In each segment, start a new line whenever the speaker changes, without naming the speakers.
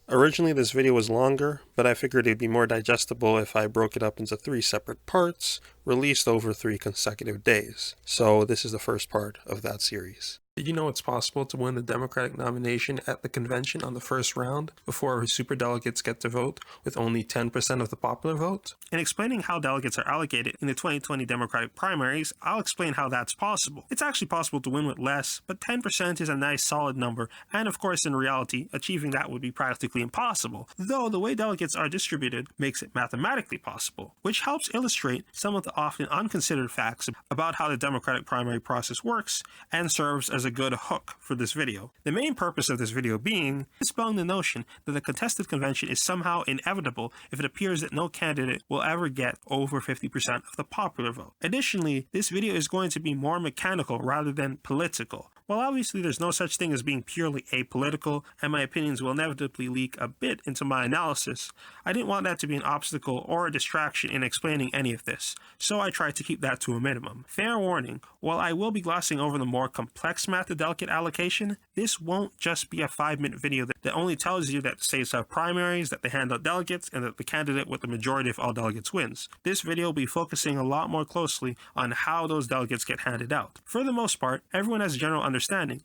Originally this video was longer, but I figured it'd be more digestible if I broke it up into 3 separate parts, released over 3 consecutive days. So this is the first part of that series. Did you know it's possible to win the Democratic nomination at the convention on the first round before superdelegates get to vote with only 10% of the popular vote? In explaining how delegates are allocated in the 2020 Democratic primaries, I'll explain how that's possible. It's actually possible to win with less, but 10% is a nice solid number, and of course in reality, achieving that would be practically impossible, though the way delegates are distributed makes it mathematically possible, which helps illustrate some of the often unconsidered facts about how the Democratic primary process works and serves as a good hook for this video. The main purpose of this video being dispelling the notion that the contested convention is somehow inevitable if it appears that no candidate will ever get over 50% of the popular vote. Additionally, this video is going to be more mechanical rather than political. While obviously there's no such thing as being purely apolitical, and my opinions will inevitably leak a bit into my analysis, I didn't want that to be an obstacle or a distraction in explaining any of this, so I tried to keep that to a minimum. Fair warning, while I will be glossing over the more complex math of delegate allocation, this won't just be a 5-minute video that only tells you that states have primaries, that they hand out delegates, and that the candidate with the majority of all delegates wins. This video will be focusing a lot more closely on how those delegates get handed out. For the most part, everyone has a general understanding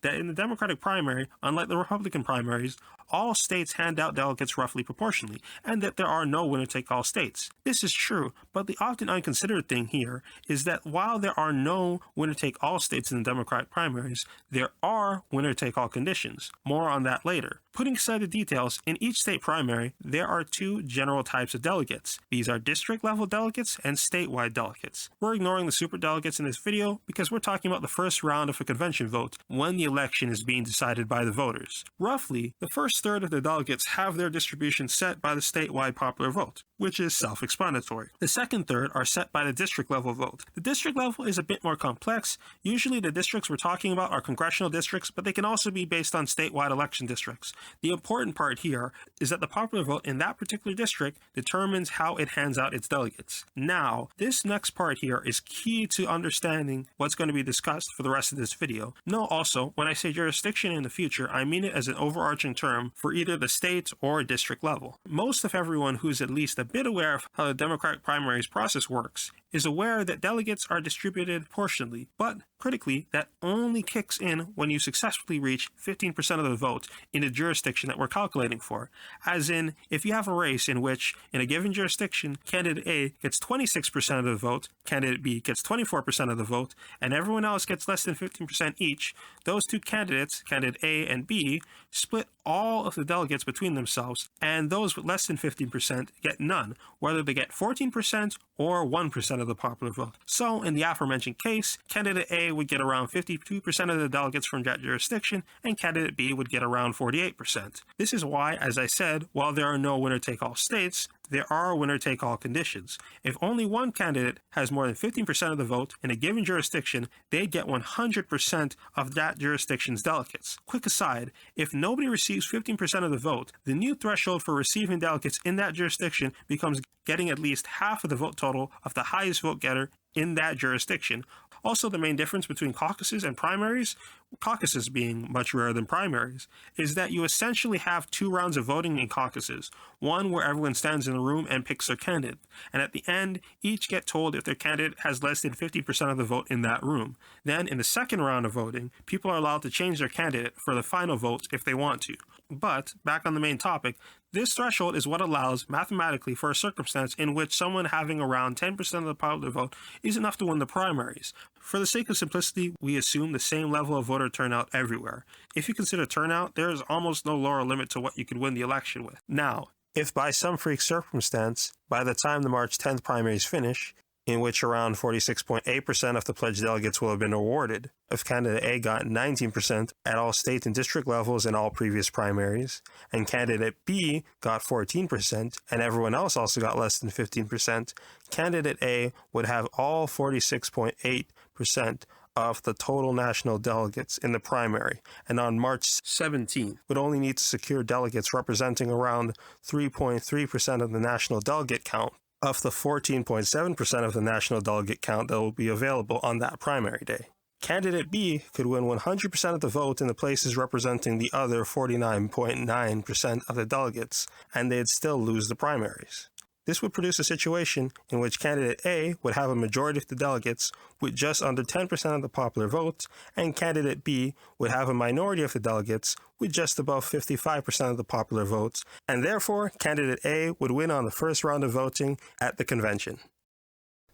that in the Democratic primary, unlike the Republican primaries, all states hand out delegates roughly proportionally, and that there are no winner-take-all states. This is true, but the often unconsidered thing here is that while there are no winner-take-all states in the Democratic primaries, there are winner-take-all conditions. More on that later. Putting aside the details, in each state primary, there are 2 general types of delegates. These are district-level delegates and statewide delegates. We're ignoring the superdelegates in this video because we're talking about the first round of a convention vote when the election is being decided by the voters. Roughly, the first third of the delegates have their distribution set by the statewide popular vote, which is self-explanatory. The second third are set by the district-level vote. The district level is a bit more complex. Usually the districts we're talking about are congressional districts, but they can also be based on statewide election districts. The important part here is that the popular vote in that particular district determines how it hands out its delegates. Now, this next part here is key to understanding what's going to be discussed for the rest of this video. Note also, when I say jurisdiction in the future, I mean it as an overarching term for either the state or district level. Most of everyone who's at least a bit aware of how the Democratic primaries process works is aware that delegates are distributed proportionally, but critically, that only kicks in when you successfully reach 15% of the vote in a jurisdiction that we're calculating for. As in, if you have a race in which, in a given jurisdiction, candidate A gets 26% of the vote, candidate B gets 24% of the vote, and everyone else gets less than 15% each, those 2 candidates, candidate A and B, split all of the delegates between themselves, and those with less than 15% get none, whether they get 14% or 1% of the popular vote. So, in the aforementioned case, candidate A would get around 52% of the delegates from that jurisdiction, and candidate B would get around 48%. This is why, as I said, while there are no winner-take-all states, there are winner-take-all conditions. If only one candidate has more than 15% of the vote in a given jurisdiction, they get 100% of that jurisdiction's delegates. Quick aside, if nobody receives 15% of the vote, the new threshold for receiving delegates in that jurisdiction becomes getting at least half of the vote total of the highest vote getter in that jurisdiction. Also, the main difference between caucuses and primaries, caucuses being much rarer than primaries, is that you essentially have 2 rounds of voting in caucuses, one where everyone stands in a room and picks their candidate, and at the end, each get told if their candidate has less than 50% of the vote in that room. Then, in the second round of voting, people are allowed to change their candidate for the final vote if they want to. But, back on the main topic, this threshold is what allows, mathematically, for a circumstance in which someone having around 10% of the popular vote is enough to win the primaries. For the sake of simplicity, we assume the same level of voter turnout everywhere. If you consider turnout, there is almost no lower limit to what you could win the election with. Now, if by some freak circumstance, by the time the March 10th primaries finish, in which around 46.8% of the pledged delegates will have been awarded, if candidate A got 19% at all state and district levels in all previous primaries, and candidate B got 14%, and everyone else also got less than 15%, candidate A would have all 46.8% of the total national delegates in the primary, and on March 17th would only need to secure delegates representing around 3.3% of the national delegate count of the 14.7% of the national delegate count that will be available on that primary day. Candidate B could win 100% of the vote in the places representing the other 49.9% of the delegates, and they'd still lose the primaries. This would produce a situation in which candidate A would have a majority of the delegates with just under 10% of the popular vote, and candidate B would have a minority of the delegates with just above 55% of the popular votes, and therefore candidate A would win on the first round of voting at the convention.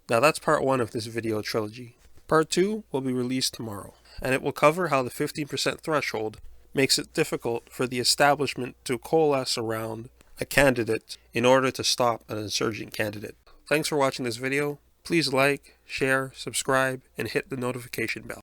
Now that's part 1 of this video trilogy. Part 2 will be released tomorrow, and it will cover how the 15% threshold makes it difficult for the establishment to coalesce around a candidate in order to stop an insurgent candidate. Thanks for watching this video. Please like, share, subscribe, and hit the notification bell.